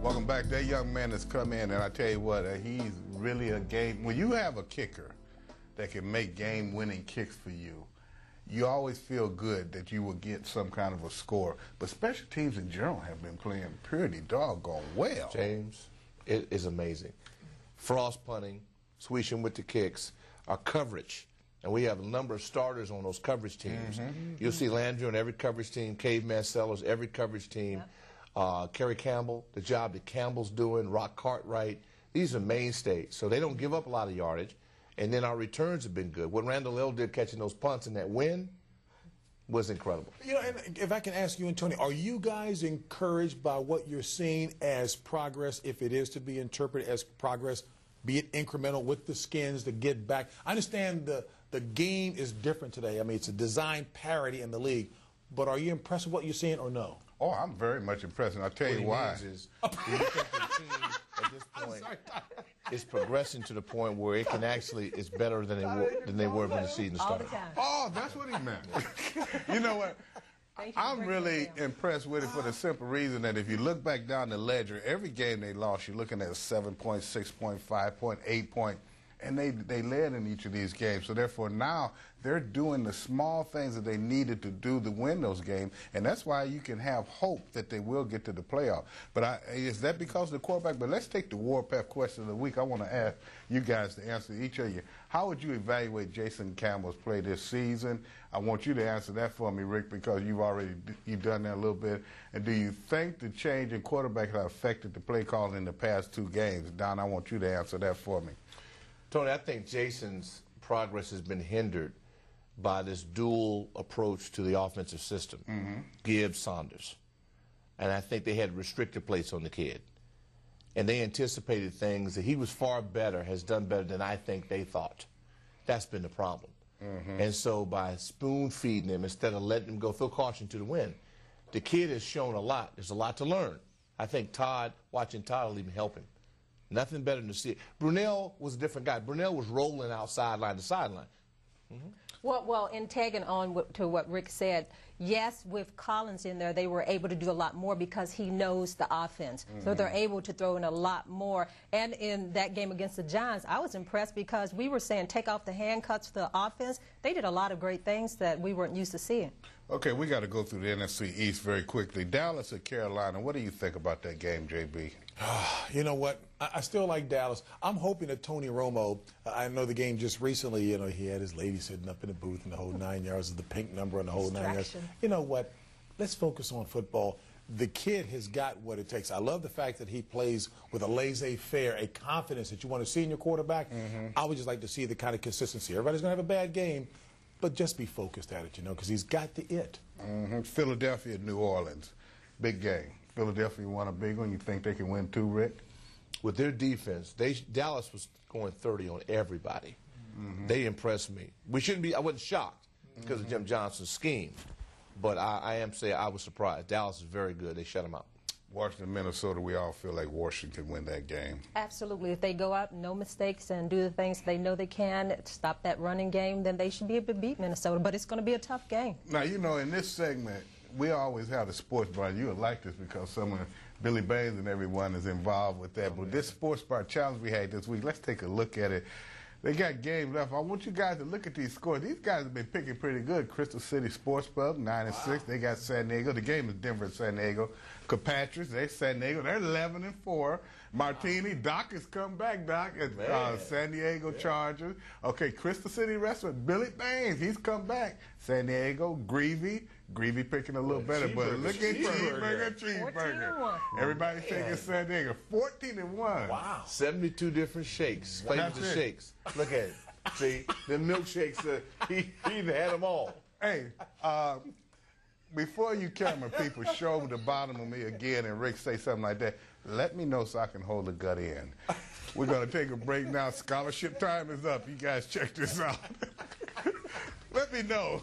Welcome back. That young man has come in, and I tell you what, he's really a game. When you have a kicker that can make game-winning kicks for you, you always feel good that you will get some kind of a score. But special teams in general have been playing pretty doggone well. James, it is amazing. Frost punting, swishing with the kicks, our coverage. And we have a number of starters on those coverage teams. You'll see Landry on every coverage team, Caveman Sellers, every coverage team. Kerry Campbell, the job that Campbell's doing, Rock Cartwright, these are mainstays. So they don't give up a lot of yardage. And then our returns have been good. What Randall L. did catching those punts in that win was incredible. You know, and if I can ask you and Tony, are you guys encouraged by what you're seeing as progress, if it is to be interpreted as progress, be it incremental with the Skins to get back? I understand the game is different today. I mean, it's a design parity in the league. But are you impressed with what you're seeing or no? Oh, I'm very much impressed, and I'll tell you why. Do you think the team at this point is progressing to the point where it can actually is better than they were when the season started? Oh, that's what he meant. You know what? I'm really impressed with it for the simple reason that if you look back down the ledger, every game they lost, you're looking at a 7-point, 6-point, 5-point, 8-point. And they led in each of these games. So therefore now they're doing the small things that they needed to do to win those games. And that's why you can have hope that they will get to the playoff. But is that because of the quarterback? But let's take the Warpath question of the week. I want to ask you guys to answer, each of you. How would you evaluate Jason Campbell's play this season? I want you to answer that for me, Rick, because you've done that a little bit. And do you think the change in quarterback has affected the play calling in the past 2 games? Don, I want you to answer that for me. Tony, I think Jason's progress has been hindered by this dual approach to the offensive system, Gibbs-Saunders. And I think they had restricted plates on the kid. And they anticipated things that he was far better, has done better than I think they thought. That's been the problem. And so by spoon-feeding him instead of letting him go, throw caution to the wind, the kid has shown a lot. There's a lot to learn. I think watching Todd will even help him. Nothing better than to see it. Brunell was a different guy. Brunell was rolling out sideline to sideline. Well, in tagging on to what Rick said, yes, with Collins in there, they were able to do a lot more because he knows the offense. So they're able to throw in a lot more. And in that game against the Giants, I was impressed because we were saying take off the handcuffs to the offense. They did a lot of great things that we weren't used to seeing. Okay, we got to go through the NFC East very quickly. Dallas at Carolina, what do you think about that game, JB? You know what? I still like Dallas. I'm hoping that Tony Romo, I know the game just recently, you know, he had his lady sitting up in the booth and the whole 9 yards of the pink number and the whole 9 yards. You know what? Let's focus on football. The kid has got what it takes. I love the fact that he plays with a laissez-faire, a confidence that you want to see in your quarterback. I would just like to see the kind of consistency. Everybody's going to have a bad game, but just be focused at it, you know, because he's got the it. Philadelphia, New Orleans, big game. Philadelphia won a big one. You think they can win 2, Rick? With their defense, Dallas was going 30 on everybody. They impressed me. I wasn't shocked because of Jim Johnson's scheme, but I am saying I was surprised. Dallas is very good. They shut them out. Washington, Minnesota, we all feel like Washington can win that game. Absolutely. If they go out, no mistakes, and do the things they know they can, stop that running game, then they should be able to beat Minnesota. But it's going to be a tough game. Now, you know, in this segment, we always have the sports bar. You would like this because some of Billy Baines and everyone is involved with that. But this sports bar challenge we had this week, let's take a look at it. They got games left. I want you guys to look at these scores. These guys have been picking pretty good. Crystal City Sports Pub, 9-6. They got San Diego. The game is Denver and San Diego. Capatrice, they're San Diego. They're 11-4. Martini, Doc has come back, Doc, at San Diego Chargers. Okay, Crystal City Restaurant, Billy Baines, he's come back. San Diego, Greavy picking a little better, but look at cheeseburger. Everybody's taking San Diego. 14-1. Wow. 72 different shakes, flavors of shakes. Look at it. See, the milkshakes, he even had them all. Hey, before you camera people show the bottom of me again and Rick say something like that, let me know so I can hold the gut in. We're going to take a break now. Scholarship time is up. You guys check this out. Let me know.